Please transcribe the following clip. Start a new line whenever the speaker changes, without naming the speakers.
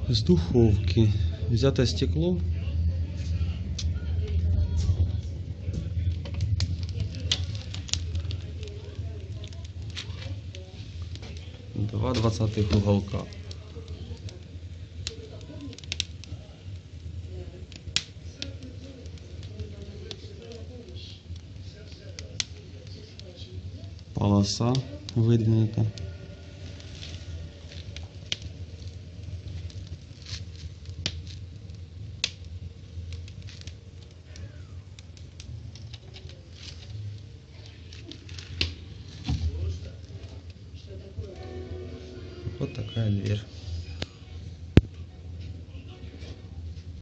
З духовки взято стекло. Два 20-х уголка. Полоса выдвинута. Вот такая дверь.